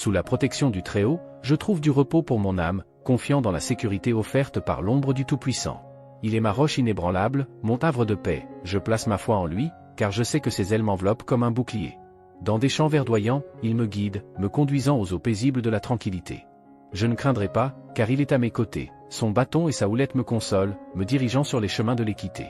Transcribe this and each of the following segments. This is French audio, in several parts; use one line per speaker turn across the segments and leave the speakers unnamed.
Sous la protection du Très-Haut, je trouve du repos pour mon âme, confiant dans la sécurité offerte par l'ombre du Tout-Puissant. Il est ma roche inébranlable, mon havre de paix, je place ma foi en lui, car je sais que ses ailes m'enveloppent comme un bouclier. Dans des champs verdoyants, il me guide, me conduisant aux eaux paisibles de la tranquillité. Je ne craindrai pas, car il est à mes côtés, son bâton et sa houlette me consolent, me dirigeant sur les chemins de l'équité.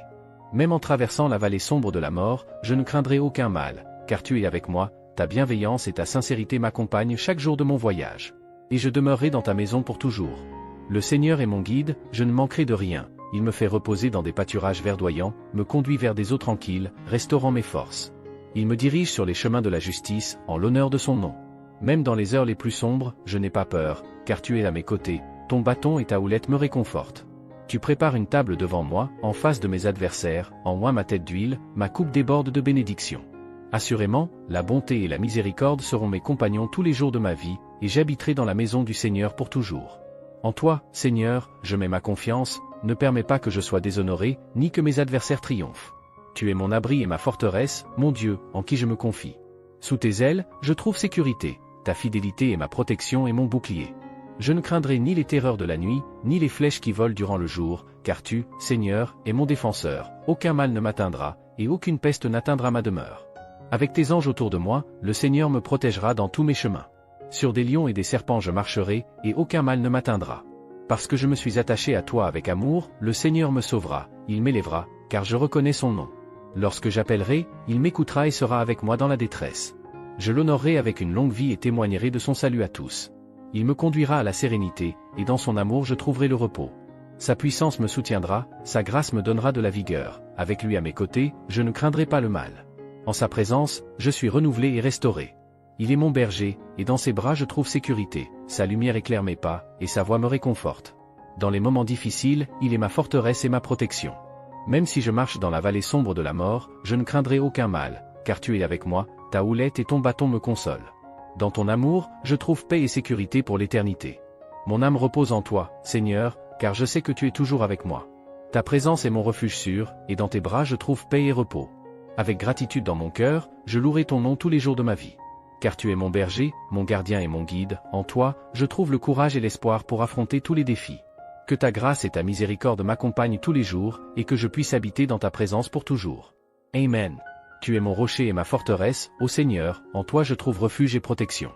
Même en traversant la vallée sombre de la mort, je ne craindrai aucun mal, car tu es avec moi, ta bienveillance et ta sincérité m'accompagnent chaque jour de mon voyage. Et je demeurerai dans ta maison pour toujours. Le Seigneur est mon guide, je ne manquerai de rien, il me fait reposer dans des pâturages verdoyants, me conduit vers des eaux tranquilles, restaurant mes forces. Il me dirige sur les chemins de la justice, en l'honneur de son nom. Même dans les heures les plus sombres, je n'ai pas peur, car tu es à mes côtés, ton bâton et ta houlette me réconfortent. Tu prépares une table devant moi, en face de mes adversaires, en oint ma tête d'huile, ma coupe déborde de bénédictions. Assurément, la bonté et la miséricorde seront mes compagnons tous les jours de ma vie, et j'habiterai dans la maison du Seigneur pour toujours. En toi, Seigneur, je mets ma confiance, ne permets pas que je sois déshonoré, ni que mes adversaires triomphent. Tu es mon abri et ma forteresse, mon Dieu, en qui je me confie. Sous tes ailes, je trouve sécurité, ta fidélité est ma protection et mon bouclier. Je ne craindrai ni les terreurs de la nuit, ni les flèches qui volent durant le jour, car tu, Seigneur, es mon défenseur, aucun mal ne m'atteindra, et aucune peste n'atteindra ma demeure. Avec tes anges autour de moi, le Seigneur me protégera dans tous mes chemins. Sur des lions et des serpents je marcherai, et aucun mal ne m'atteindra. Parce que je me suis attaché à toi avec amour, le Seigneur me sauvera, il m'élèvera, car je reconnais son nom. Lorsque j'appellerai, il m'écoutera et sera avec moi dans la détresse. Je l'honorerai avec une longue vie et témoignerai de son salut à tous. Il me conduira à la sérénité, et dans son amour je trouverai le repos. Sa puissance me soutiendra, sa grâce me donnera de la vigueur, avec lui à mes côtés, je ne craindrai pas le mal. En sa présence, je suis renouvelé et restauré. Il est mon berger, et dans ses bras je trouve sécurité, sa lumière éclaire mes pas, et sa voix me réconforte. Dans les moments difficiles, il est ma forteresse et ma protection. Même si je marche dans la vallée sombre de la mort, je ne craindrai aucun mal, car tu es avec moi, ta houlette et ton bâton me consolent. Dans ton amour, je trouve paix et sécurité pour l'éternité. Mon âme repose en toi, Seigneur, car je sais que tu es toujours avec moi. Ta présence est mon refuge sûr, et dans tes bras je trouve paix et repos. Avec gratitude dans mon cœur, je louerai ton nom tous les jours de ma vie. Car tu es mon berger, mon gardien et mon guide, en toi, je trouve le courage et l'espoir pour affronter tous les défis. Que ta grâce et ta miséricorde m'accompagnent tous les jours, et que je puisse habiter dans ta présence pour toujours. Amen. Tu es mon rocher et ma forteresse, ô Seigneur, en toi je trouve refuge et protection.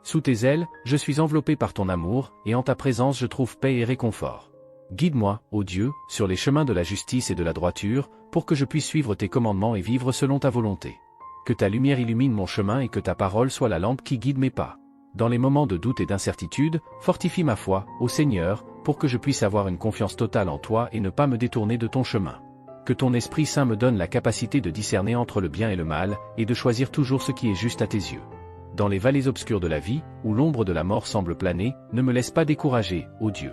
Sous tes ailes, je suis enveloppé par ton amour, et en ta présence je trouve paix et réconfort. Guide-moi, ô Dieu, sur les chemins de la justice et de la droiture, pour que je puisse suivre tes commandements et vivre selon ta volonté. Que ta lumière illumine mon chemin et que ta parole soit la lampe qui guide mes pas. Dans les moments de doute et d'incertitude, fortifie ma foi, ô Seigneur, pour que je puisse avoir une confiance totale en toi et ne pas me détourner de ton chemin. Que ton Esprit Saint me donne la capacité de discerner entre le bien et le mal, et de choisir toujours ce qui est juste à tes yeux. Dans les vallées obscures de la vie, où l'ombre de la mort semble planer, ne me laisse pas décourager, ô Dieu.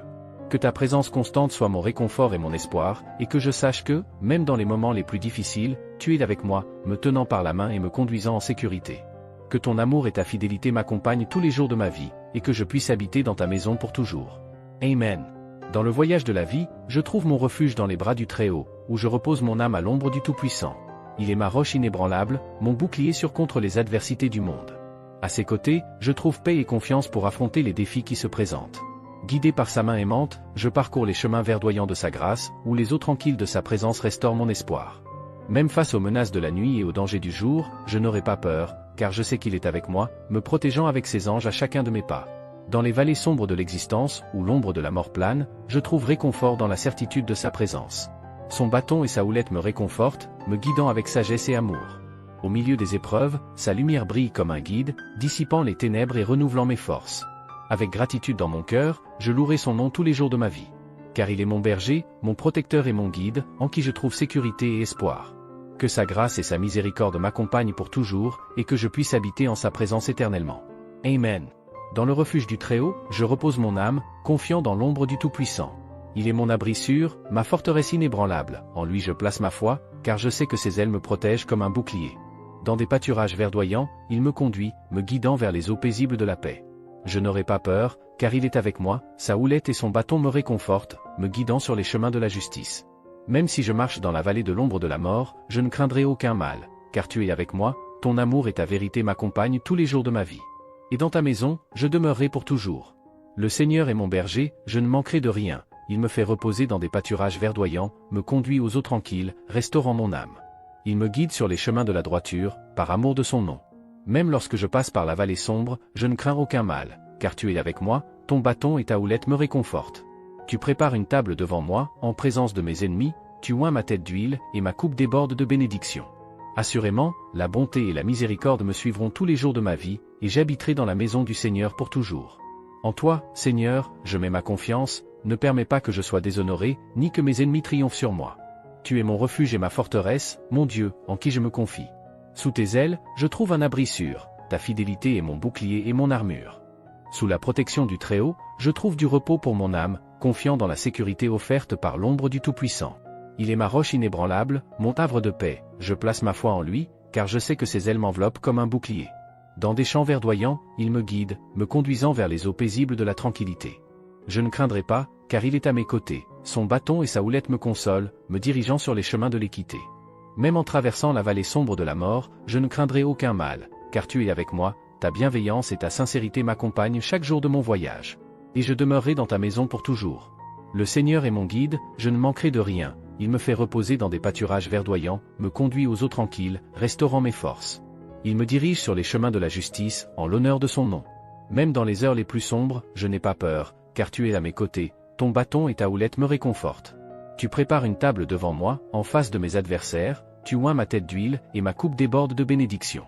Que ta présence constante soit mon réconfort et mon espoir, et que je sache que, même dans les moments les plus difficiles, tu es avec moi, me tenant par la main et me conduisant en sécurité. Que ton amour et ta fidélité m'accompagnent tous les jours de ma vie, et que je puisse habiter dans ta maison pour toujours. Amen. Dans le voyage de la vie, je trouve mon refuge dans les bras du Très-Haut, où je repose mon âme à l'ombre du Tout-Puissant. Il est ma roche inébranlable, mon bouclier sûr contre les adversités du monde. À ses côtés, je trouve paix et confiance pour affronter les défis qui se présentent. Guidé par sa main aimante, je parcours les chemins verdoyants de sa grâce, où les eaux tranquilles de sa présence restaurent mon espoir. Même face aux menaces de la nuit et aux dangers du jour, je n'aurai pas peur, car je sais qu'il est avec moi, me protégeant avec ses anges à chacun de mes pas. Dans les vallées sombres de l'existence, où l'ombre de la mort plane, je trouve réconfort dans la certitude de sa présence. Son bâton et sa houlette me réconfortent, me guidant avec sagesse et amour. Au milieu des épreuves, sa lumière brille comme un guide, dissipant les ténèbres et renouvelant mes forces. Avec gratitude dans mon cœur, je louerai son nom tous les jours de ma vie. Car il est mon berger, mon protecteur et mon guide, en qui je trouve sécurité et espoir. Que sa grâce et sa miséricorde m'accompagnent pour toujours, et que je puisse habiter en sa présence éternellement. Amen. Dans le refuge du Très-Haut, je repose mon âme, confiant dans l'ombre du Tout-Puissant. Il est mon abri sûr, ma forteresse inébranlable, en lui je place ma foi, car je sais que ses ailes me protègent comme un bouclier. Dans des pâturages verdoyants, il me conduit, me guidant vers les eaux paisibles de la paix. Je n'aurai pas peur, car il est avec moi, sa houlette et son bâton me réconfortent, me guidant sur les chemins de la justice. Même si je marche dans la vallée de l'ombre de la mort, je ne craindrai aucun mal, car tu es avec moi, ton amour et ta vérité m'accompagnent tous les jours de ma vie. et dans ta maison, je demeurerai pour toujours. Le Seigneur est mon berger, je ne manquerai de rien, il me fait reposer dans des pâturages verdoyants, me conduit aux eaux tranquilles, restaurant mon âme. Il me guide sur les chemins de la droiture, par amour de son nom. Même lorsque je passe par la vallée sombre, je ne crains aucun mal, car tu es avec moi, ton bâton et ta houlette me réconfortent. Tu prépares une table devant moi, en présence de mes ennemis, tu oins ma tête d'huile, et ma coupe déborde de bénédictions. Assurément, la bonté et la miséricorde me suivront tous les jours de ma vie, et j'habiterai dans la maison du Seigneur pour toujours. En toi, Seigneur, je mets ma confiance, ne permets pas que je sois déshonoré, ni que mes ennemis triomphent sur moi. Tu es mon refuge et ma forteresse, mon Dieu, en qui je me confie. Sous tes ailes, je trouve un abri sûr, ta fidélité est mon bouclier et mon armure. Sous la protection du Très-Haut, je trouve du repos pour mon âme, confiant dans la sécurité offerte par l'ombre du Tout-Puissant. Il est ma roche inébranlable, mon havre de paix, je place ma foi en lui, car je sais que ses ailes m'enveloppent comme un bouclier. Dans des champs verdoyants, il me guide, me conduisant vers les eaux paisibles de la tranquillité. Je ne craindrai pas, car il est à mes côtés, son bâton et sa houlette me consolent, me dirigeant sur les chemins de l'équité. Même en traversant la vallée sombre de la mort, je ne craindrai aucun mal, car tu es avec moi, ta bienveillance et ta sincérité m'accompagnent chaque jour de mon voyage. Et je demeurerai dans ta maison pour toujours. Le Seigneur est mon guide, je ne manquerai de rien, il me fait reposer dans des pâturages verdoyants, me conduit aux eaux tranquilles, restaurant mes forces. Il me dirige sur les chemins de la justice, en l'honneur de son nom. Même dans les heures les plus sombres, je n'ai pas peur, car tu es à mes côtés, ton bâton et ta houlette me réconfortent. Tu prépares une table devant moi, en face de mes adversaires, tu oins ma tête d'huile, et ma coupe déborde de bénédictions.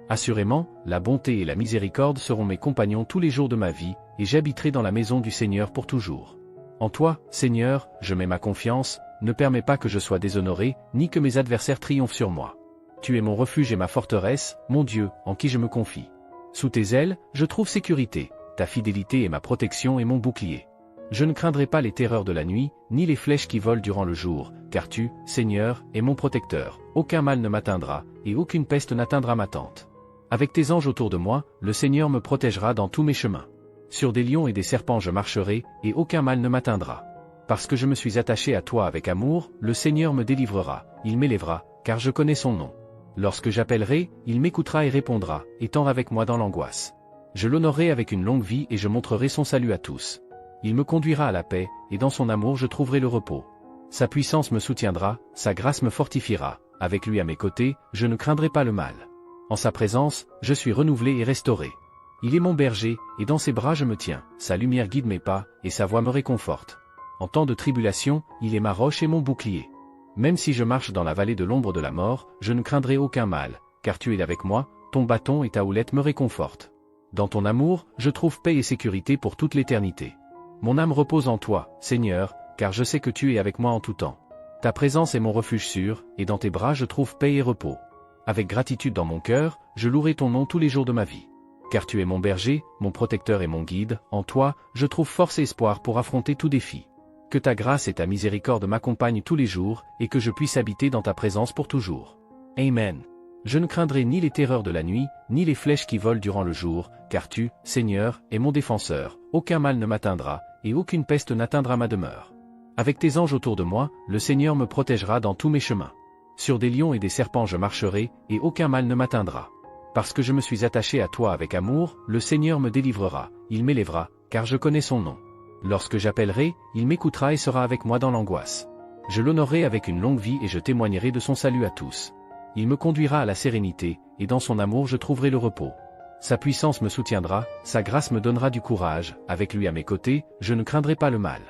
Assurément, la bonté et la miséricorde seront mes compagnons tous les jours de ma vie, et j'habiterai dans la maison du Seigneur pour toujours. En toi, Seigneur, je mets ma confiance, ne permets pas que je sois déshonoré, ni que mes adversaires triomphent sur moi. Tu es mon refuge et ma forteresse, mon Dieu, en qui je me confie. Sous tes ailes, je trouve sécurité, ta fidélité est ma protection et mon bouclier. Je ne craindrai pas les terreurs de la nuit, ni les flèches qui volent durant le jour, car tu, Seigneur, es mon protecteur, aucun mal ne m'atteindra, et aucune peste n'atteindra ma tente. Avec tes anges autour de moi, le Seigneur me protégera dans tous mes chemins. Sur des lions et des serpents je marcherai, et aucun mal ne m'atteindra. Parce que je me suis attaché à toi avec amour, le Seigneur me délivrera, il m'élèvera, car je connais son nom. Lorsque j'appellerai, il m'écoutera et répondra, étant avec moi dans l'angoisse. Je l'honorerai avec une longue vie et je montrerai son salut à tous. Il me conduira à la paix, et dans son amour je trouverai le repos. Sa puissance me soutiendra, sa grâce me fortifiera, avec lui à mes côtés, je ne craindrai pas le mal. En sa présence, je suis renouvelé et restauré. Il est mon berger, et dans ses bras je me tiens, sa lumière guide mes pas, et sa voix me réconforte. En temps de tribulation, il est ma roche et mon bouclier. Même si je marche dans la vallée de l'ombre de la mort, je ne craindrai aucun mal, car tu es avec moi, ton bâton et ta houlette me réconfortent. Dans ton amour, je trouve paix et sécurité pour toute l'éternité. Mon âme repose en toi, Seigneur, car je sais que tu es avec moi en tout temps. Ta présence est mon refuge sûr, et dans tes bras je trouve paix et repos. Avec gratitude dans mon cœur, je louerai ton nom tous les jours de ma vie. Car tu es mon berger, mon protecteur et mon guide, en toi, je trouve force et espoir pour affronter tout défi. Que ta grâce et ta miséricorde m'accompagnent tous les jours, et que je puisse habiter dans ta présence pour toujours. Amen. Je ne craindrai ni les terreurs de la nuit, ni les flèches qui volent durant le jour, car tu, Seigneur, es mon défenseur, aucun mal ne m'atteindra, et aucune peste n'atteindra ma demeure. Avec tes anges autour de moi, le Seigneur me protégera dans tous mes chemins. Sur des lions et des serpents je marcherai, et aucun mal ne m'atteindra. Parce que je me suis attaché à toi avec amour, le Seigneur me délivrera, il m'élèvera, car je connais son nom. Lorsque j'appellerai, il m'écoutera et sera avec moi dans l'angoisse. Je l'honorerai avec une longue vie et je témoignerai de son salut à tous. Il me conduira à la sérénité, et dans son amour je trouverai le repos. Sa puissance me soutiendra, sa grâce me donnera du courage, avec lui à mes côtés, je ne craindrai pas le mal.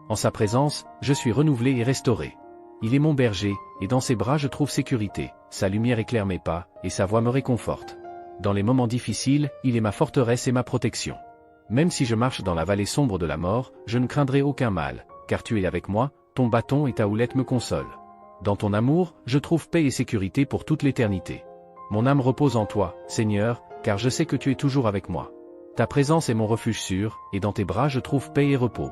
En sa présence, je suis renouvelé et restauré. Il est mon berger, et dans ses bras je trouve sécurité, sa lumière éclaire mes pas, et sa voix me réconforte. Dans les moments difficiles, il est ma forteresse et ma protection. Même si je marche dans la vallée sombre de la mort, je ne craindrai aucun mal, car tu es avec moi, ton bâton et ta houlette me consolent. Dans ton amour, je trouve paix et sécurité pour toute l'éternité. Mon âme repose en toi, Seigneur, car je sais que tu es toujours avec moi. Ta présence est mon refuge sûr, et dans tes bras je trouve paix et repos.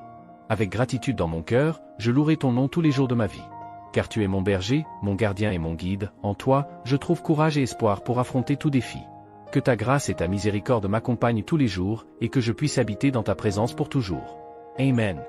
Avec gratitude dans mon cœur, je louerai ton nom tous les jours de ma vie. Car tu es mon berger, mon gardien et mon guide, en toi, je trouve courage et espoir pour affronter tout défi. Que ta grâce et ta miséricorde m'accompagnent tous les jours, et que je puisse habiter dans ta présence pour toujours. Amen.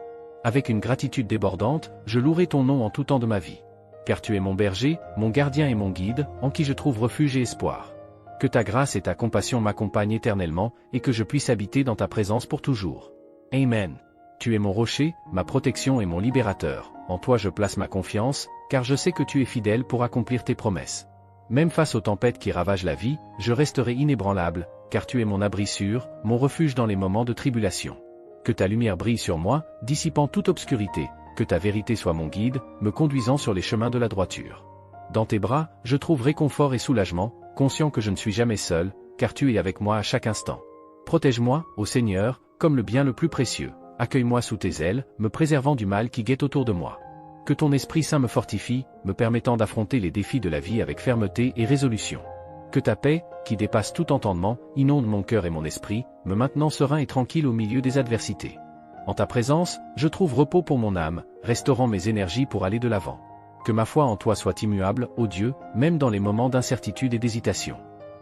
Avec une gratitude débordante, je louerai ton nom en tout temps de ma vie. Car tu es mon berger, mon gardien et mon guide, en qui je trouve refuge et espoir. Que ta grâce et ta compassion m'accompagnent éternellement, et que je puisse habiter dans ta présence pour toujours. Amen. Tu es mon rocher, ma protection et mon libérateur. En toi je place ma confiance, car je sais que tu es fidèle pour accomplir tes promesses. Même face aux tempêtes qui ravagent la vie, je resterai inébranlable, car tu es mon abri sûr, mon refuge dans les moments de tribulation. Que ta lumière brille sur moi, dissipant toute obscurité, que ta vérité soit mon guide, me conduisant sur les chemins de la droiture. Dans tes bras, je trouve réconfort et soulagement, conscient que je ne suis jamais seul, car tu es avec moi à chaque instant. Protège-moi, ô Seigneur, comme le bien le plus précieux. Accueille-moi sous tes ailes, me préservant du mal qui guette autour de moi. Que ton Esprit Saint me fortifie, me permettant d'affronter les défis de la vie avec fermeté et résolution. Que ta paix, qui dépasse tout entendement, inonde mon cœur et mon esprit, me maintenant serein et tranquille au milieu des adversités. En ta présence, je trouve repos pour mon âme, restaurant mes énergies pour aller de l'avant. Que ma foi en toi soit immuable, ô Dieu, même dans les moments d'incertitude et d'hésitation.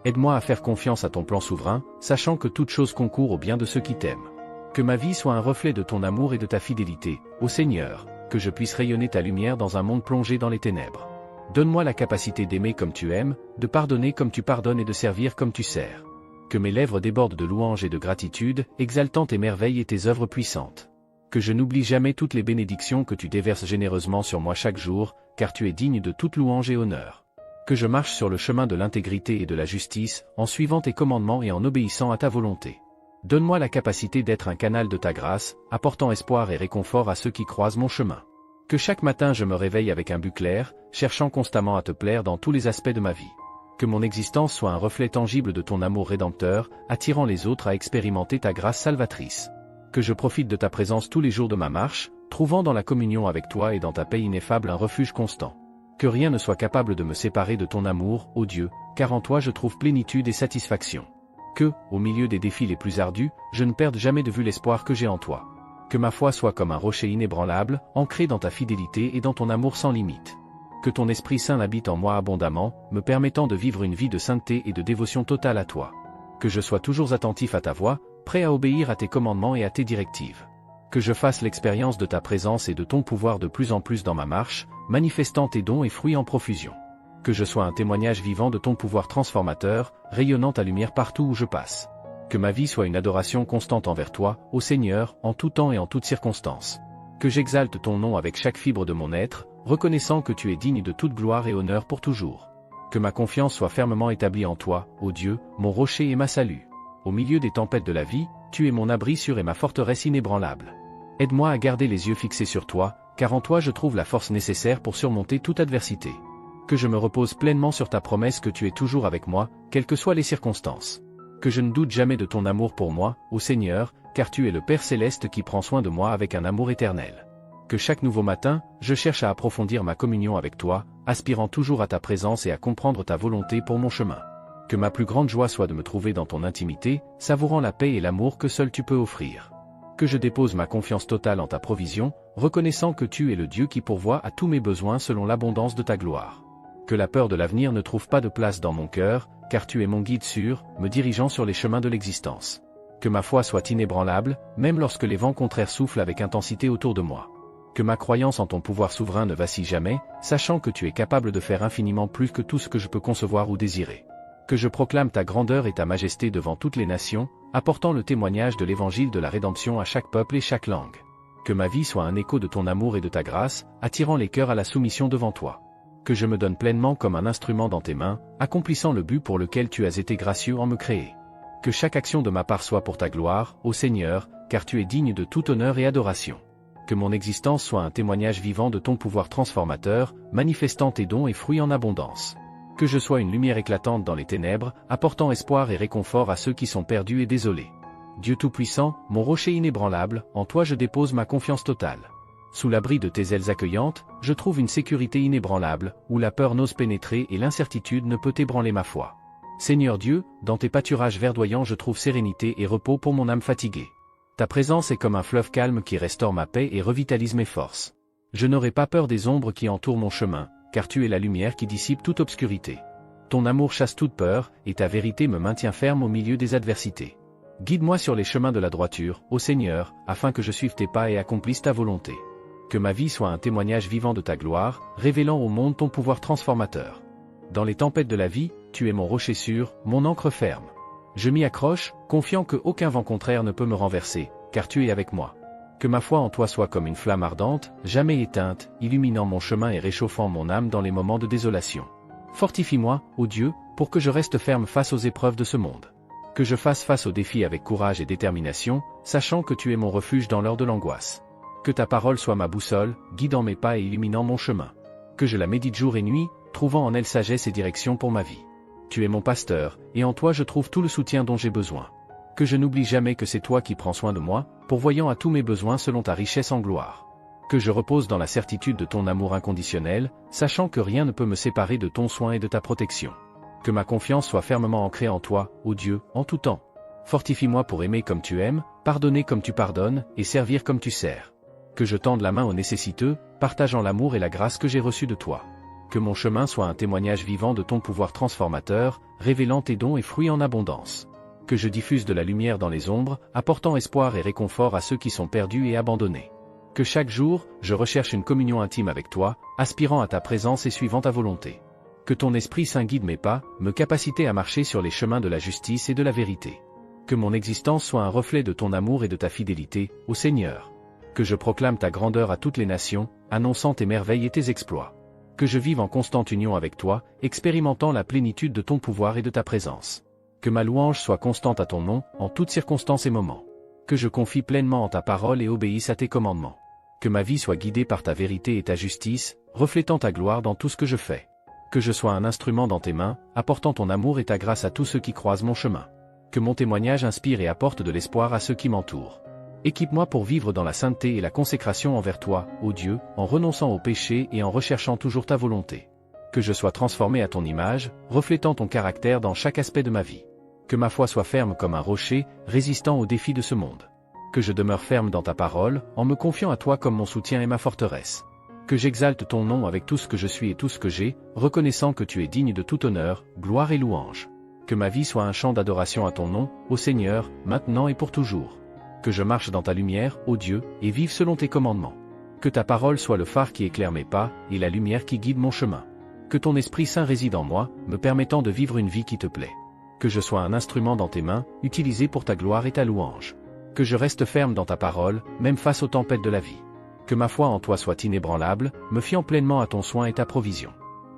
Aide-moi à faire confiance à ton plan souverain, sachant que toute chose concourt au bien de ceux qui t'aiment. Que ma vie soit un reflet de ton amour et de ta fidélité, ô Seigneur, que je puisse rayonner ta lumière dans un monde plongé dans les ténèbres. Donne-moi la capacité d'aimer comme tu aimes, de pardonner comme tu pardonnes et de servir comme tu sers. Que mes lèvres débordent de louanges et de gratitude, exaltant tes merveilles et tes œuvres puissantes. Que je n'oublie jamais toutes les bénédictions que tu déverses généreusement sur moi chaque jour, car tu es digne de toute louange et honneur. Que je marche sur le chemin de l'intégrité et de la justice, en suivant tes commandements et en obéissant à ta volonté. Donne-moi la capacité d'être un canal de ta grâce, apportant espoir et réconfort à ceux qui croisent mon chemin. Que chaque matin je me réveille avec un but clair, cherchant constamment à te plaire dans tous les aspects de ma vie. Que mon existence soit un reflet tangible de ton amour rédempteur, attirant les autres à expérimenter ta grâce salvatrice. Que je profite de ta présence tous les jours de ma marche, trouvant dans la communion avec toi et dans ta paix ineffable un refuge constant. Que rien ne soit capable de me séparer de ton amour, ô Dieu, car en toi je trouve plénitude et satisfaction. Que, au milieu des défis les plus ardus, je ne perde jamais de vue l'espoir que j'ai en toi. Que ma foi soit comme un rocher inébranlable, ancré dans ta fidélité et dans ton amour sans limite. Que ton Esprit Saint habite en moi abondamment, me permettant de vivre une vie de sainteté et de dévotion totale à toi. Que je sois toujours attentif à ta voix, prêt à obéir à tes commandements et à tes directives. Que je fasse l'expérience de ta présence et de ton pouvoir de plus en plus dans ma marche, manifestant tes dons et fruits en profusion. Que je sois un témoignage vivant de ton pouvoir transformateur, rayonnant ta lumière partout où je passe. Que ma vie soit une adoration constante envers toi, ô Seigneur, en tout temps et en toutes circonstances. Que j'exalte ton nom avec chaque fibre de mon être, reconnaissant que tu es digne de toute gloire et honneur pour toujours. Que ma confiance soit fermement établie en toi, ô Dieu, mon rocher et ma salut. Au milieu des tempêtes de la vie, tu es mon abri sûr et ma forteresse inébranlable. Aide-moi à garder les yeux fixés sur toi, car en toi je trouve la force nécessaire pour surmonter toute adversité. Que je me repose pleinement sur ta promesse que tu es toujours avec moi, quelles que soient les circonstances. Que je ne doute jamais de ton amour pour moi, ô Seigneur, car tu es le Père Céleste qui prend soin de moi avec un amour éternel. Que chaque nouveau matin, je cherche à approfondir ma communion avec toi, aspirant toujours à ta présence et à comprendre ta volonté pour mon chemin. Que ma plus grande joie soit de me trouver dans ton intimité, savourant la paix et l'amour que seul tu peux offrir. Que je dépose ma confiance totale en ta provision, reconnaissant que tu es le Dieu qui pourvoit à tous mes besoins selon l'abondance de ta gloire. Que la peur de l'avenir ne trouve pas de place dans mon cœur, car tu es mon guide sûr, me dirigeant sur les chemins de l'existence. Que ma foi soit inébranlable, même lorsque les vents contraires soufflent avec intensité autour de moi. Que ma croyance en ton pouvoir souverain ne vacille jamais, sachant que tu es capable de faire infiniment plus que tout ce que je peux concevoir ou désirer. Que je proclame ta grandeur et ta majesté devant toutes les nations, apportant le témoignage de l'évangile de la rédemption à chaque peuple et chaque langue. Que ma vie soit un écho de ton amour et de ta grâce, attirant les cœurs à la soumission devant toi. Que je me donne pleinement comme un instrument dans tes mains, accomplissant le but pour lequel tu as été gracieux en me créer. Que chaque action de ma part soit pour ta gloire, ô Seigneur, car tu es digne de tout honneur et adoration. Que mon existence soit un témoignage vivant de ton pouvoir transformateur, manifestant tes dons et fruits en abondance. Que je sois une lumière éclatante dans les ténèbres, apportant espoir et réconfort à ceux qui sont perdus et désolés. Dieu Tout-Puissant, mon rocher inébranlable, en toi je dépose ma confiance totale. Sous l'abri de tes ailes accueillantes, je trouve une sécurité inébranlable, où la peur n'ose pénétrer et l'incertitude ne peut ébranler ma foi. Seigneur Dieu, dans tes pâturages verdoyants je trouve sérénité et repos pour mon âme fatiguée. Ta présence est comme un fleuve calme qui restaure ma paix et revitalise mes forces. Je n'aurai pas peur des ombres qui entourent mon chemin, car tu es la lumière qui dissipe toute obscurité. Ton amour chasse toute peur, et ta vérité me maintient ferme au milieu des adversités. Guide-moi sur les chemins de la droiture, ô Seigneur, afin que je suive tes pas et accomplisse ta volonté. Que ma vie soit un témoignage vivant de ta gloire, révélant au monde ton pouvoir transformateur. Dans les tempêtes de la vie, tu es mon rocher sûr, mon ancre ferme. Je m'y accroche, confiant que aucun vent contraire ne peut me renverser, car tu es avec moi. Que ma foi en toi soit comme une flamme ardente, jamais éteinte, illuminant mon chemin et réchauffant mon âme dans les moments de désolation. Fortifie-moi, ô Dieu, pour que je reste ferme face aux épreuves de ce monde. Que je fasse face aux défis avec courage et détermination, sachant que tu es mon refuge dans l'heure de l'angoisse. Que ta parole soit ma boussole, guidant mes pas et illuminant mon chemin. Que je la médite jour et nuit, trouvant en elle sagesse et direction pour ma vie. Tu es mon pasteur, et en toi je trouve tout le soutien dont j'ai besoin. Que je n'oublie jamais que c'est toi qui prends soin de moi, pourvoyant à tous mes besoins selon ta richesse en gloire. Que je repose dans la certitude de ton amour inconditionnel, sachant que rien ne peut me séparer de ton soin et de ta protection. Que ma confiance soit fermement ancrée en toi, ô Dieu, en tout temps. Fortifie-moi pour aimer comme tu aimes, pardonner comme tu pardonnes, et servir comme tu sers. Que je tende la main aux nécessiteux, partageant l'amour et la grâce que j'ai reçus de toi. Que mon chemin soit un témoignage vivant de ton pouvoir transformateur, révélant tes dons et fruits en abondance. Que je diffuse de la lumière dans les ombres, apportant espoir et réconfort à ceux qui sont perdus et abandonnés. Que chaque jour, je recherche une communion intime avec toi, aspirant à ta présence et suivant ta volonté. Que ton Esprit Saint guide mes pas, me capacite à marcher sur les chemins de la justice et de la vérité. Que mon existence soit un reflet de ton amour et de ta fidélité, ô Seigneur. Que je proclame ta grandeur à toutes les nations, annonçant tes merveilles et tes exploits. Que je vive en constante union avec toi, expérimentant la plénitude de ton pouvoir et de ta présence. Que ma louange soit constante à ton nom, en toutes circonstances et moments. Que je confie pleinement en ta parole et obéisse à tes commandements. Que ma vie soit guidée par ta vérité et ta justice, reflétant ta gloire dans tout ce que je fais. Que je sois un instrument dans tes mains, apportant ton amour et ta grâce à tous ceux qui croisent mon chemin. Que mon témoignage inspire et apporte de l'espoir à ceux qui m'entourent. Équipe-moi pour vivre dans la sainteté et la consécration envers toi, ô Dieu, en renonçant au péché et en recherchant toujours ta volonté. Que je sois transformé à ton image, reflétant ton caractère dans chaque aspect de ma vie. Que ma foi soit ferme comme un rocher, résistant aux défis de ce monde. Que je demeure ferme dans ta parole, en me confiant à toi comme mon soutien et ma forteresse. Que j'exalte ton nom avec tout ce que je suis et tout ce que j'ai, reconnaissant que tu es digne de tout honneur, gloire et louange. Que ma vie soit un chant d'adoration à ton nom, ô Seigneur, maintenant et pour toujours. Que je marche dans ta lumière, ô Dieu, et vive selon tes commandements. Que ta parole soit le phare qui éclaire mes pas, et la lumière qui guide mon chemin. Que ton Esprit Saint réside en moi, me permettant de vivre une vie qui te plaît. Que je sois un instrument dans tes mains, utilisé pour ta gloire et ta louange. Que je reste ferme dans ta parole, même face aux tempêtes de la vie. Que ma foi en toi soit inébranlable, me fiant pleinement à ton soin et ta provision.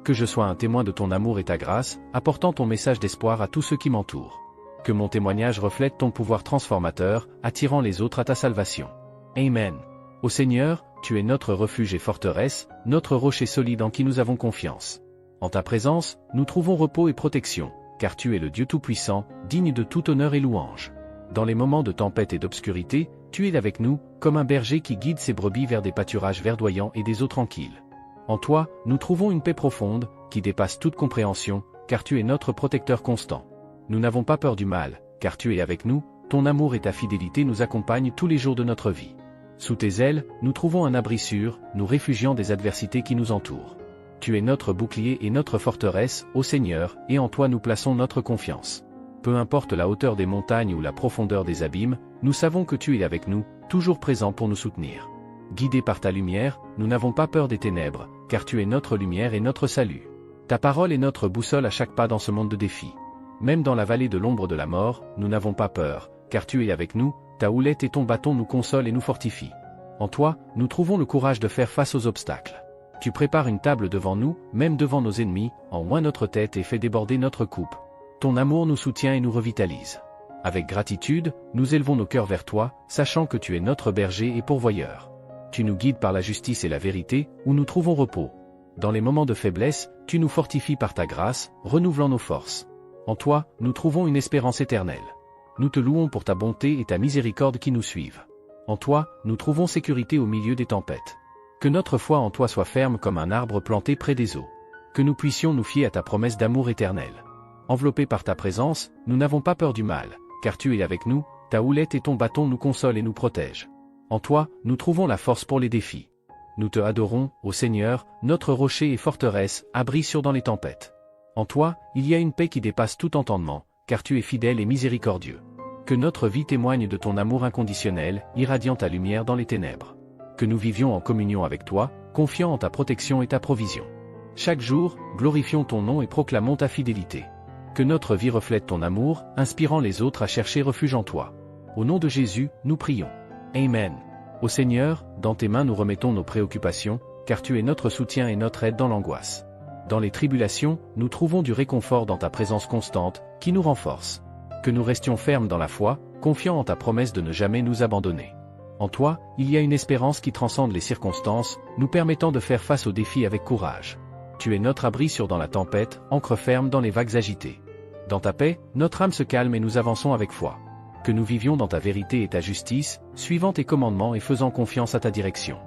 Que je sois un témoin de ton amour et ta grâce, apportant ton message d'espoir à tous ceux qui m'entourent. Que mon témoignage reflète ton pouvoir transformateur, attirant les autres à ta salvation. Amen. Ô Seigneur, tu es notre refuge et forteresse, notre rocher solide en qui nous avons confiance. En ta présence, nous trouvons repos et protection, car tu es le Dieu Tout-Puissant, digne de tout honneur et louange. Dans les moments de tempête et d'obscurité, tu es avec nous, comme un berger qui guide ses brebis vers des pâturages verdoyants et des eaux tranquilles. En toi, nous trouvons une paix profonde, qui dépasse toute compréhension, car tu es notre protecteur constant. Nous n'avons pas peur du mal, car tu es avec nous, ton amour et ta fidélité nous accompagnent tous les jours de notre vie. Sous tes ailes, nous trouvons un abri sûr, nous réfugiant des adversités qui nous entourent. Tu es notre bouclier et notre forteresse, ô Seigneur, et en toi nous plaçons notre confiance. Peu importe la hauteur des montagnes ou la profondeur des abîmes, nous savons que tu es avec nous, toujours présent pour nous soutenir. Guidés par ta lumière, nous n'avons pas peur des ténèbres, car tu es notre lumière et notre salut. Ta parole est notre boussole à chaque pas dans ce monde de défis. Même dans la vallée de l'ombre de la mort, nous n'avons pas peur, car tu es avec nous, ta houlette et ton bâton nous consolent et nous fortifient. En toi, nous trouvons le courage de faire face aux obstacles. Tu prépares une table devant nous, même devant nos ennemis, en oint notre tête et fais déborder notre coupe. Ton amour nous soutient et nous revitalise. Avec gratitude, nous élevons nos cœurs vers toi, sachant que tu es notre berger et pourvoyeur. Tu nous guides par la justice et la vérité, où nous trouvons repos. Dans les moments de faiblesse, tu nous fortifies par ta grâce, renouvelant nos forces. En toi, nous trouvons une espérance éternelle. Nous te louons pour ta bonté et ta miséricorde qui nous suivent. En toi, nous trouvons sécurité au milieu des tempêtes. Que notre foi en toi soit ferme comme un arbre planté près des eaux. Que nous puissions nous fier à ta promesse d'amour éternel. Enveloppés par ta présence, nous n'avons pas peur du mal, car tu es avec nous, ta houlette et ton bâton nous consolent et nous protègent. En toi, nous trouvons la force pour les défis. Nous te adorons, ô Seigneur, notre rocher et forteresse, abri sûr dans les tempêtes. En toi, il y a une paix qui dépasse tout entendement, car tu es fidèle et miséricordieux. Que notre vie témoigne de ton amour inconditionnel, irradiant ta lumière dans les ténèbres. Que nous vivions en communion avec toi, confiant en ta protection et ta provision. Chaque jour, glorifions ton nom et proclamons ta fidélité. Que notre vie reflète ton amour, inspirant les autres à chercher refuge en toi. Au nom de Jésus, nous prions. Amen. Ô Seigneur, dans tes mains nous remettons nos préoccupations, car tu es notre soutien et notre aide dans l'angoisse. Dans les tribulations, nous trouvons du réconfort dans ta présence constante, qui nous renforce. Que nous restions fermes dans la foi, confiants en ta promesse de ne jamais nous abandonner. En toi, il y a une espérance qui transcende les circonstances, nous permettant de faire face aux défis avec courage. Tu es notre abri sûr dans la tempête, ancre ferme dans les vagues agitées. Dans ta paix, notre âme se calme et nous avançons avec foi. Que nous vivions dans ta vérité et ta justice, suivant tes commandements et faisant confiance à ta direction.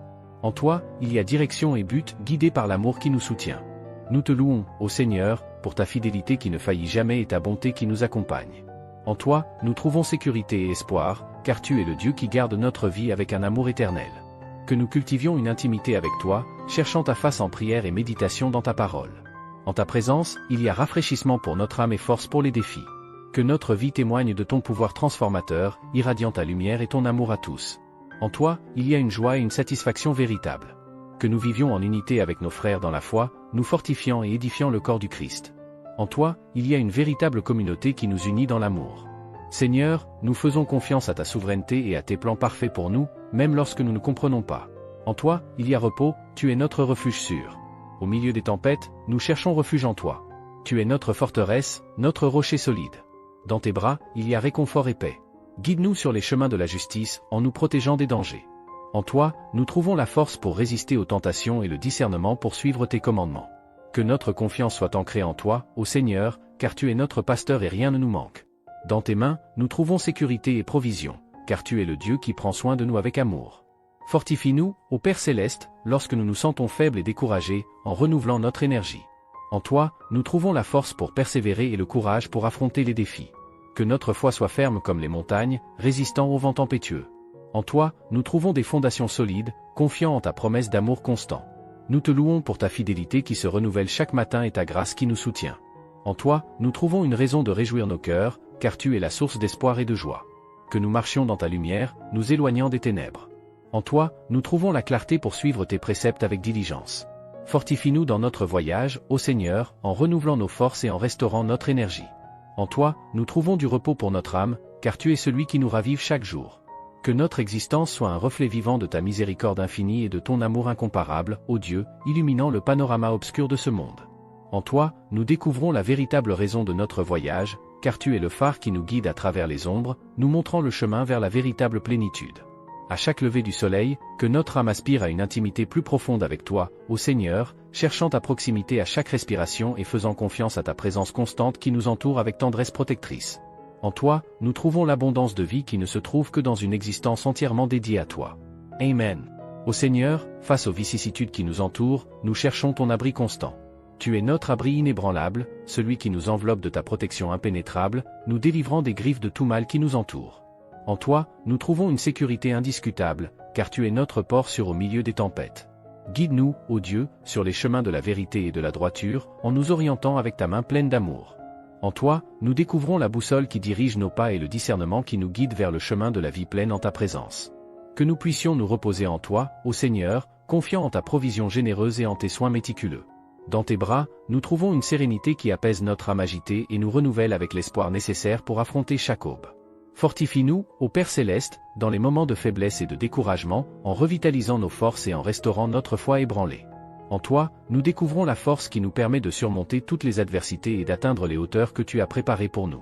En toi, il y a direction et but, guidés par l'amour qui nous soutient. Nous te louons, ô Seigneur, pour ta fidélité qui ne faillit jamais et ta bonté qui nous accompagne. En toi, nous trouvons sécurité et espoir, car tu es le Dieu qui garde notre vie avec un amour éternel. Que nous cultivions une intimité avec toi, cherchant ta face en prière et méditation dans ta parole. En ta présence, il y a rafraîchissement pour notre âme et force pour les défis. Que notre vie témoigne de ton pouvoir transformateur, irradiant ta lumière et ton amour à tous. En toi, il y a une joie et une satisfaction véritable. Que nous vivions en unité avec nos frères dans la foi, nous fortifiant et édifiant le corps du Christ. En toi, il y a une véritable communauté qui nous unit dans l'amour. Seigneur, nous faisons confiance à ta souveraineté et à tes plans parfaits pour nous, même lorsque nous ne comprenons pas. En toi, il y a repos, tu es notre refuge sûr. Au milieu des tempêtes, nous cherchons refuge en toi. Tu es notre forteresse, notre rocher solide. Dans tes bras, il y a réconfort et paix. Guide-nous sur les chemins de la justice, en nous protégeant des dangers. En toi, nous trouvons la force pour résister aux tentations et le discernement pour suivre tes commandements. Que notre confiance soit ancrée en toi, ô Seigneur, car tu es notre pasteur et rien ne nous manque. Dans tes mains, nous trouvons sécurité et provision, car tu es le Dieu qui prend soin de nous avec amour. Fortifie-nous, ô Père Céleste, lorsque nous nous sentons faibles et découragés, en renouvelant notre énergie. En toi, nous trouvons la force pour persévérer et le courage pour affronter les défis. Que notre foi soit ferme comme les montagnes, résistant aux vents tempétueux. En toi, nous trouvons des fondations solides, confiants en ta promesse d'amour constant. Nous te louons pour ta fidélité qui se renouvelle chaque matin et ta grâce qui nous soutient. En toi, nous trouvons une raison de réjouir nos cœurs, car tu es la source d'espoir et de joie. Que nous marchions dans ta lumière, nous éloignant des ténèbres. En toi, nous trouvons la clarté pour suivre tes préceptes avec diligence. Fortifie-nous dans notre voyage, ô Seigneur, en renouvelant nos forces et en restaurant notre énergie. En toi, nous trouvons du repos pour notre âme, car tu es celui qui nous ravive chaque jour. Que notre existence soit un reflet vivant de ta miséricorde infinie et de ton amour incomparable, ô Dieu, illuminant le panorama obscur de ce monde. En toi, nous découvrons la véritable raison de notre voyage, car tu es le phare qui nous guide à travers les ombres, nous montrant le chemin vers la véritable plénitude. À chaque lever du soleil, que notre âme aspire à une intimité plus profonde avec toi, ô Seigneur, cherchant ta proximité à chaque respiration et faisant confiance à ta présence constante qui nous entoure avec tendresse protectrice. En toi, nous trouvons l'abondance de vie qui ne se trouve que dans une existence entièrement dédiée à toi. Amen. Ô Seigneur, face aux vicissitudes qui nous entourent, nous cherchons ton abri constant. Tu es notre abri inébranlable, celui qui nous enveloppe de ta protection impénétrable, nous délivrant des griffes de tout mal qui nous entoure. En toi, nous trouvons une sécurité indiscutable, car tu es notre port sûr au milieu des tempêtes. Guide-nous, ô Dieu, sur les chemins de la vérité et de la droiture, en nous orientant avec ta main pleine d'amour. En toi, nous découvrons la boussole qui dirige nos pas et le discernement qui nous guide vers le chemin de la vie pleine en ta présence. Que nous puissions nous reposer en toi, ô Seigneur, confiant en ta provision généreuse et en tes soins méticuleux. Dans tes bras, nous trouvons une sérénité qui apaise notre âme agitée et nous renouvelle avec l'espoir nécessaire pour affronter chaque aube. Fortifie-nous, ô Père Céleste, dans les moments de faiblesse et de découragement, en revitalisant nos forces et en restaurant notre foi ébranlée. En toi, nous découvrons la force qui nous permet de surmonter toutes les adversités et d'atteindre les hauteurs que tu as préparées pour nous.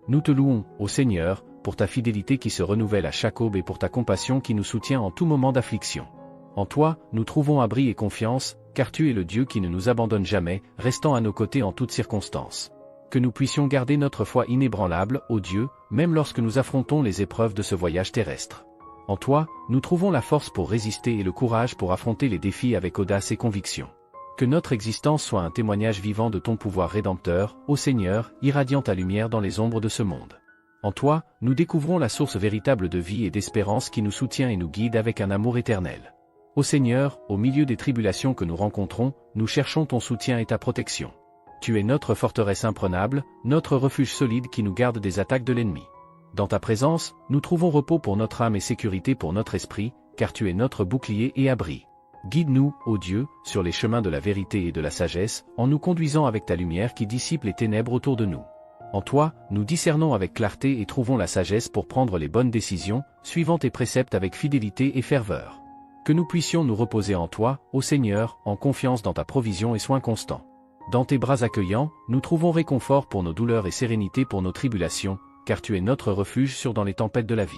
Nous te louons, ô Seigneur, pour ta fidélité qui se renouvelle à chaque aube et pour ta compassion qui nous soutient en tout moment d'affliction. En toi, nous trouvons abri et confiance, car tu es le Dieu qui ne nous abandonne jamais, restant à nos côtés en toutes circonstances. Que nous puissions garder notre foi inébranlable, ô Dieu, même lorsque nous affrontons les épreuves de ce voyage terrestre. En toi, nous trouvons la force pour résister et le courage pour affronter les défis avec audace et conviction. Que notre existence soit un témoignage vivant de ton pouvoir rédempteur, ô Seigneur, irradiant ta lumière dans les ombres de ce monde. En toi, nous découvrons la source véritable de vie et d'espérance qui nous soutient et nous guide avec un amour éternel. Ô Seigneur, au milieu des tribulations que nous rencontrons, nous cherchons ton soutien et ta protection. Tu es notre forteresse imprenable, notre refuge solide qui nous garde des attaques de l'ennemi. Dans ta présence, nous trouvons repos pour notre âme et sécurité pour notre esprit, car tu es notre bouclier et abri. Guide-nous, ô Dieu, sur les chemins de la vérité et de la sagesse, en nous conduisant avec ta lumière qui dissipe les ténèbres autour de nous. En toi, nous discernons avec clarté et trouvons la sagesse pour prendre les bonnes décisions, suivant tes préceptes avec fidélité et ferveur. Que nous puissions nous reposer en toi, ô Seigneur, en confiance dans ta provision et soin constants. Dans tes bras accueillants, nous trouvons réconfort pour nos douleurs et sérénité pour nos tribulations, car tu es notre refuge sûr dans les tempêtes de la vie.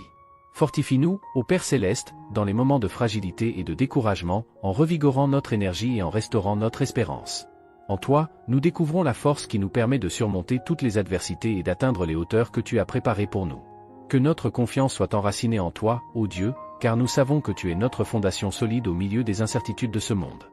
Fortifie-nous, ô Père Céleste, dans les moments de fragilité et de découragement, en revigorant notre énergie et en restaurant notre espérance. En toi, nous découvrons la force qui nous permet de surmonter toutes les adversités et d'atteindre les hauteurs que tu as préparées pour nous. Que notre confiance soit enracinée en toi, ô Dieu, car nous savons que tu es notre fondation solide au milieu des incertitudes de ce monde.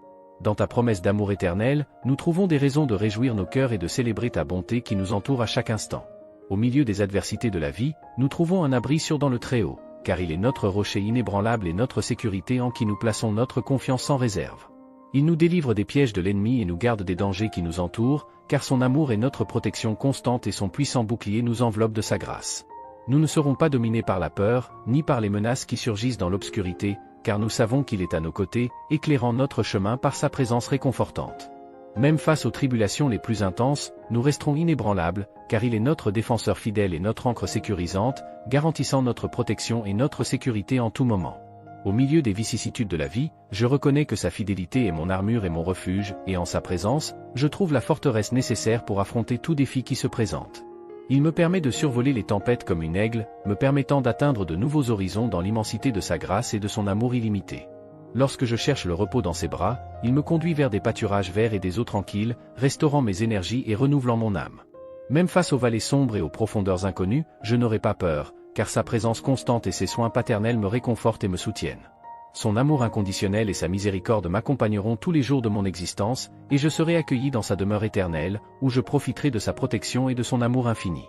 Dans ta promesse d'amour éternel, nous trouvons des raisons de réjouir nos cœurs et de célébrer ta bonté qui nous entoure à chaque instant. Au milieu des adversités de la vie, nous trouvons un abri sûr dans le Très-Haut, car il est notre rocher inébranlable et notre sécurité en qui nous plaçons notre confiance sans réserve. Il nous délivre des pièges de l'ennemi et nous garde des dangers qui nous entourent, car son amour est notre protection constante et son puissant bouclier nous enveloppe de sa grâce. Nous ne serons pas dominés par la peur, ni par les menaces qui surgissent dans l'obscurité, car nous savons qu'il est à nos côtés, éclairant notre chemin par sa présence réconfortante. Même face aux tribulations les plus intenses, nous resterons inébranlables, car il est notre défenseur fidèle et notre ancre sécurisante, garantissant notre protection et notre sécurité en tout moment. Au milieu des vicissitudes de la vie, je reconnais que sa fidélité est mon armure et mon refuge, et en sa présence, je trouve la forteresse nécessaire pour affronter tout défi qui se présente. Il me permet de survoler les tempêtes comme une aigle, me permettant d'atteindre de nouveaux horizons dans l'immensité de sa grâce et de son amour illimité. Lorsque je cherche le repos dans ses bras, il me conduit vers des pâturages verts et des eaux tranquilles, restaurant mes énergies et renouvelant mon âme. Même face aux vallées sombres et aux profondeurs inconnues, je n'aurai pas peur, car sa présence constante et ses soins paternels me réconfortent et me soutiennent. Son amour inconditionnel et sa miséricorde m'accompagneront tous les jours de mon existence, et je serai accueilli dans sa demeure éternelle, où je profiterai de sa protection et de son amour infini.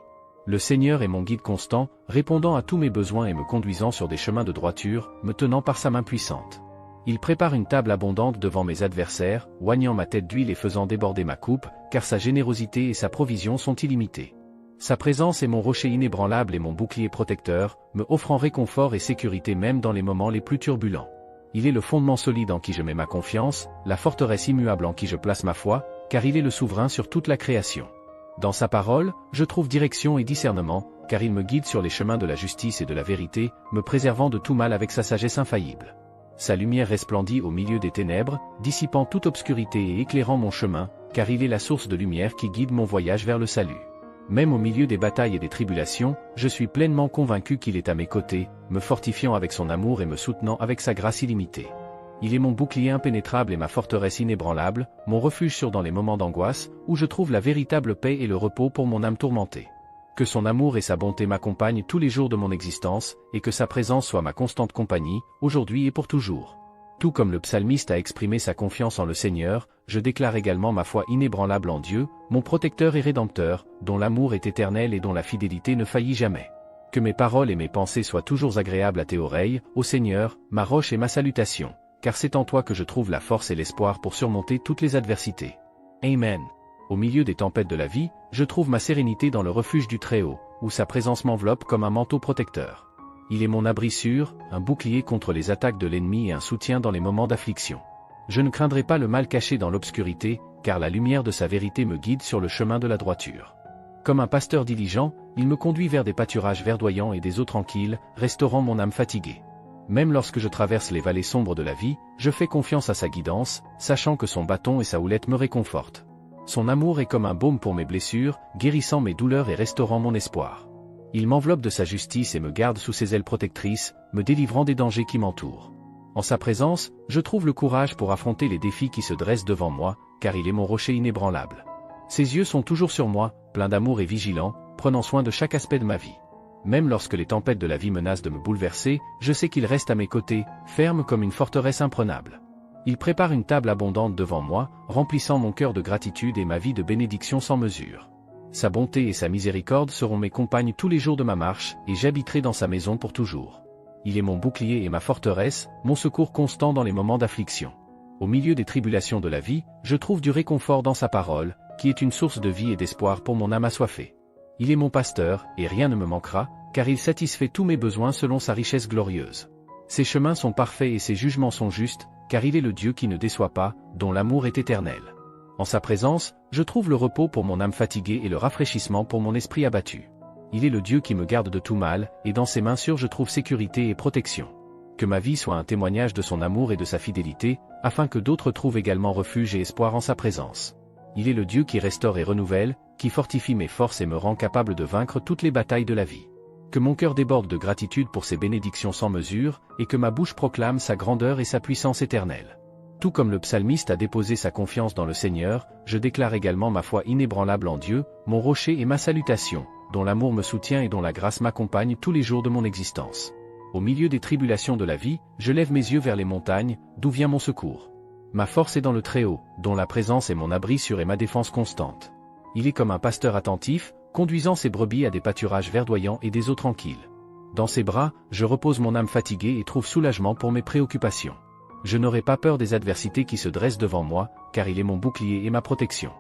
Le Seigneur est mon guide constant, répondant à tous mes besoins et me conduisant sur des chemins de droiture, me tenant par sa main puissante. Il prépare une table abondante devant mes adversaires, oignant ma tête d'huile et faisant déborder ma coupe, car sa générosité et sa provision sont illimitées. Sa présence est mon rocher inébranlable et mon bouclier protecteur, me offrant réconfort et sécurité même dans les moments les plus turbulents. Il est le fondement solide en qui je mets ma confiance, la forteresse immuable en qui je place ma foi, car il est le souverain sur toute la création. Dans sa parole, je trouve direction et discernement, car il me guide sur les chemins de la justice et de la vérité, me préservant de tout mal avec sa sagesse infaillible. Sa lumière resplendit au milieu des ténèbres, dissipant toute obscurité et éclairant mon chemin, car il est la source de lumière qui guide mon voyage vers le salut. Même au milieu des batailles et des tribulations, je suis pleinement convaincu qu'il est à mes côtés, me fortifiant avec son amour et me soutenant avec sa grâce illimitée. Il est mon bouclier impénétrable et ma forteresse inébranlable, mon refuge sûr dans les moments d'angoisse, où je trouve la véritable paix et le repos pour mon âme tourmentée. Que son amour et sa bonté m'accompagnent tous les jours de mon existence, et que sa présence soit ma constante compagnie, aujourd'hui et pour toujours. Tout comme le psalmiste a exprimé sa confiance en le Seigneur, je déclare également ma foi inébranlable en Dieu, mon protecteur et rédempteur, dont l'amour est éternel et dont la fidélité ne faillit jamais. Que mes paroles et mes pensées soient toujours agréables à tes oreilles, ô Seigneur, ma roche et ma salutation, car c'est en toi que je trouve la force et l'espoir pour surmonter toutes les adversités. Amen. Au milieu des tempêtes de la vie, je trouve ma sérénité dans le refuge du Très-Haut, où sa présence m'enveloppe comme un manteau protecteur. Il est mon abri sûr, un bouclier contre les attaques de l'ennemi et un soutien dans les moments d'affliction. Je ne craindrai pas le mal caché dans l'obscurité, car la lumière de sa vérité me guide sur le chemin de la droiture. Comme un pasteur diligent, il me conduit vers des pâturages verdoyants et des eaux tranquilles, restaurant mon âme fatiguée. Même lorsque je traverse les vallées sombres de la vie, je fais confiance à sa guidance, sachant que son bâton et sa houlette me réconfortent. Son amour est comme un baume pour mes blessures, guérissant mes douleurs et restaurant mon espoir. Il m'enveloppe de sa justice et me garde sous ses ailes protectrices, me délivrant des dangers qui m'entourent. En sa présence, je trouve le courage pour affronter les défis qui se dressent devant moi, car il est mon rocher inébranlable. Ses yeux sont toujours sur moi, pleins d'amour et vigilants, prenant soin de chaque aspect de ma vie. Même lorsque les tempêtes de la vie menacent de me bouleverser, je sais qu'il reste à mes côtés, ferme comme une forteresse imprenable. Il prépare une table abondante devant moi, remplissant mon cœur de gratitude et ma vie de bénédiction sans mesure. Sa bonté et sa miséricorde seront mes compagnes tous les jours de ma marche, et j'habiterai dans sa maison pour toujours. Il est mon bouclier et ma forteresse, mon secours constant dans les moments d'affliction. Au milieu des tribulations de la vie, je trouve du réconfort dans sa parole, qui est une source de vie et d'espoir pour mon âme assoiffée. Il est mon pasteur, et rien ne me manquera, car il satisfait tous mes besoins selon sa richesse glorieuse. Ses chemins sont parfaits et ses jugements sont justes, car il est le Dieu qui ne déçoit pas, dont l'amour est éternel. En sa présence, je trouve le repos pour mon âme fatiguée et le rafraîchissement pour mon esprit abattu. Il est le Dieu qui me garde de tout mal, et dans ses mains sûres je trouve sécurité et protection. Que ma vie soit un témoignage de son amour et de sa fidélité, afin que d'autres trouvent également refuge et espoir en sa présence. Il est le Dieu qui restaure et renouvelle, qui fortifie mes forces et me rend capable de vaincre toutes les batailles de la vie. Que mon cœur déborde de gratitude pour ses bénédictions sans mesure, et que ma bouche proclame sa grandeur et sa puissance éternelle. Tout comme le psalmiste a déposé sa confiance dans le Seigneur, je déclare également ma foi inébranlable en Dieu, mon rocher et ma salutation, dont l'amour me soutient et dont la grâce m'accompagne tous les jours de mon existence. Au milieu des tribulations de la vie, je lève mes yeux vers les montagnes, d'où vient mon secours. Ma force est dans le Très-Haut, dont la présence est mon abri sûr et ma défense constante. Il est comme un pasteur attentif, conduisant ses brebis à des pâturages verdoyants et des eaux tranquilles. Dans ses bras, je repose mon âme fatiguée et trouve soulagement pour mes préoccupations. Je n'aurai pas peur des adversités qui se dressent devant moi, car il est mon bouclier et ma protection.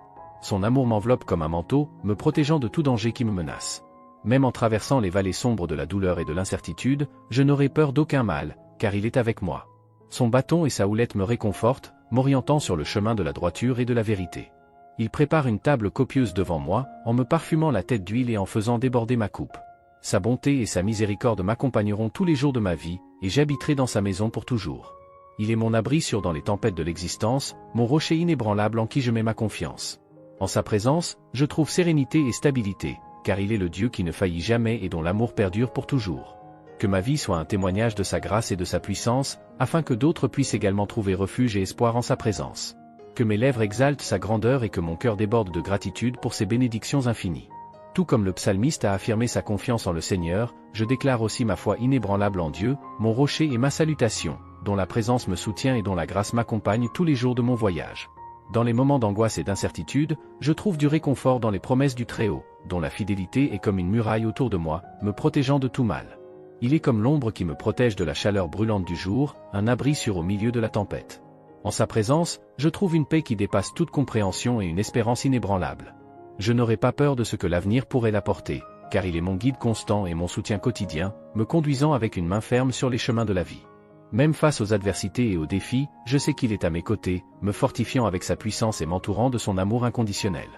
Son amour m'enveloppe comme un manteau, me protégeant de tout danger qui me menace. Même en traversant les vallées sombres de la douleur et de l'incertitude, je n'aurai peur d'aucun mal, car il est avec moi. Son bâton et sa houlette me réconfortent, m'orientant sur le chemin de la droiture et de la vérité. Il prépare une table copieuse devant moi, en me parfumant la tête d'huile et en faisant déborder ma coupe. Sa bonté et sa miséricorde m'accompagneront tous les jours de ma vie, et j'habiterai dans sa maison pour toujours. Il est mon abri sûr dans les tempêtes de l'existence, mon rocher inébranlable en qui je mets ma confiance. En sa présence, je trouve sérénité et stabilité, car il est le Dieu qui ne faillit jamais et dont l'amour perdure pour toujours. Que ma vie soit un témoignage de sa grâce et de sa puissance, afin que d'autres puissent également trouver refuge et espoir en sa présence. Que mes lèvres exaltent sa grandeur et que mon cœur déborde de gratitude pour ses bénédictions infinies. Tout comme le psalmiste a affirmé sa confiance en le Seigneur, je déclare aussi ma foi inébranlable en Dieu, mon rocher et ma salutation, dont la présence me soutient et dont la grâce m'accompagne tous les jours de mon voyage. Dans les moments d'angoisse et d'incertitude, je trouve du réconfort dans les promesses du Très-Haut, dont la fidélité est comme une muraille autour de moi, me protégeant de tout mal. Il est comme l'ombre qui me protège de la chaleur brûlante du jour, un abri sûr au milieu de la tempête. En sa présence, je trouve une paix qui dépasse toute compréhension et une espérance inébranlable. Je n'aurai pas peur de ce que l'avenir pourrait apporter, car il est mon guide constant et mon soutien quotidien, me conduisant avec une main ferme sur les chemins de la vie. Même face aux adversités et aux défis, je sais qu'il est à mes côtés, me fortifiant avec sa puissance et m'entourant de son amour inconditionnel.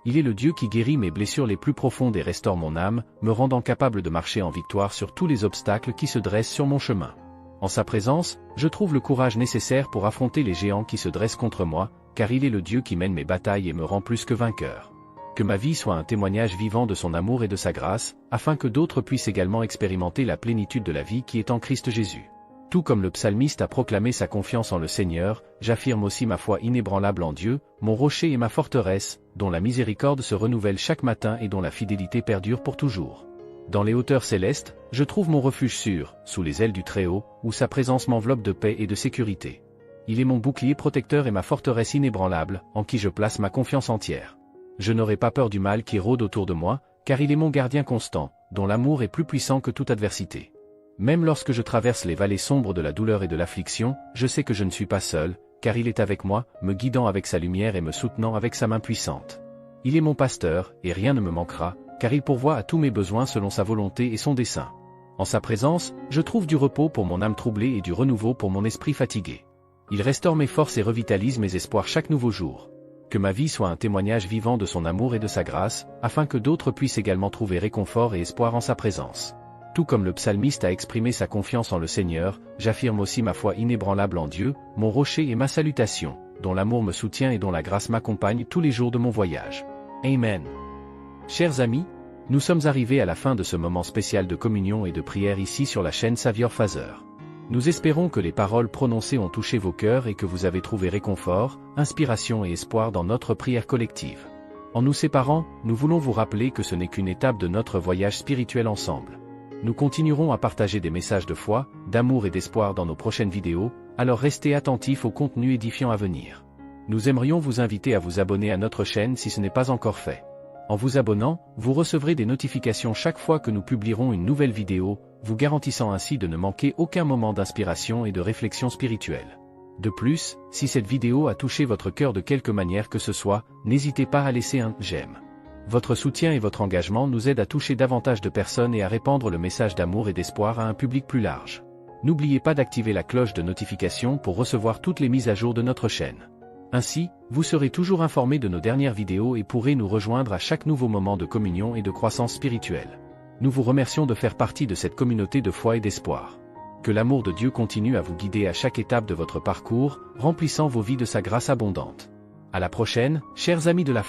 Il est le Dieu qui guérit mes blessures les plus profondes et restaure mon âme, me rendant capable de marcher en victoire sur tous les obstacles qui se dressent sur mon chemin. En sa présence, je trouve le courage nécessaire pour affronter les géants qui se dressent contre moi, car il est le Dieu qui mène mes batailles et me rend plus que vainqueur. Que ma vie soit un témoignage vivant de son amour et de sa grâce, afin que d'autres puissent également expérimenter la plénitude de la vie qui est en Christ Jésus. Tout comme le psalmiste a proclamé sa confiance en le Seigneur, j'affirme aussi ma foi inébranlable en Dieu, mon rocher et ma forteresse, dont la miséricorde se renouvelle chaque matin et dont la fidélité perdure pour toujours. Dans les hauteurs célestes, je trouve mon refuge sûr, sous les ailes du Très-Haut, où sa présence m'enveloppe de paix et de sécurité. Il est mon bouclier protecteur et ma forteresse inébranlable, en qui je place ma confiance entière. Je n'aurai pas peur du mal qui rôde autour de moi, car il est mon gardien constant, dont l'amour est plus puissant que toute adversité. Même lorsque je traverse les vallées sombres de la douleur et de l'affliction, je sais que je ne suis pas seul, car il est avec moi, me guidant avec sa lumière et me soutenant avec sa main puissante. Il est mon pasteur, et rien ne me manquera, car il pourvoit à tous mes besoins selon sa volonté et son dessein. En sa présence, je trouve du repos pour mon âme troublée et du renouveau pour mon esprit fatigué. Il restaure mes forces et revitalise mes espoirs chaque nouveau jour. Que ma vie soit un témoignage vivant de son amour et de sa grâce, afin que d'autres puissent également trouver réconfort et espoir en sa présence. Tout comme le psalmiste a exprimé sa confiance en le Seigneur, j'affirme aussi ma foi inébranlable en Dieu, mon rocher et ma salutation, dont l'amour me soutient et dont la grâce m'accompagne tous les jours de mon voyage. Amen. Chers amis, nous sommes arrivés à la fin de ce moment spécial de communion et de prière ici sur la chaîne Savior Father. Nous espérons que les paroles prononcées ont touché vos cœurs et que vous avez trouvé réconfort, inspiration et espoir dans notre prière collective. En nous séparant, nous voulons vous rappeler que ce n'est qu'une étape de notre voyage spirituel ensemble. Nous continuerons à partager des messages de foi, d'amour et d'espoir dans nos prochaines vidéos, alors restez attentifs au contenu édifiant à venir. Nous aimerions vous inviter à vous abonner à notre chaîne si ce n'est pas encore fait. En vous abonnant, vous recevrez des notifications chaque fois que nous publierons une nouvelle vidéo, vous garantissant ainsi de ne manquer aucun moment d'inspiration et de réflexion spirituelle. De plus, si cette vidéo a touché votre cœur de quelque manière que ce soit, n'hésitez pas à laisser un « j'aime ». Votre soutien et votre engagement nous aident à toucher davantage de personnes et à répandre le message d'amour et d'espoir à un public plus large. N'oubliez pas d'activer la cloche de notification pour recevoir toutes les mises à jour de notre chaîne. Ainsi, vous serez toujours informé de nos dernières vidéos et pourrez nous rejoindre à chaque nouveau moment de communion et de croissance spirituelle. Nous vous remercions de faire partie de cette communauté de foi et d'espoir. Que l'amour de Dieu continue à vous guider à chaque étape de votre parcours, remplissant vos vies de sa grâce abondante. À la prochaine, chers amis de la foi.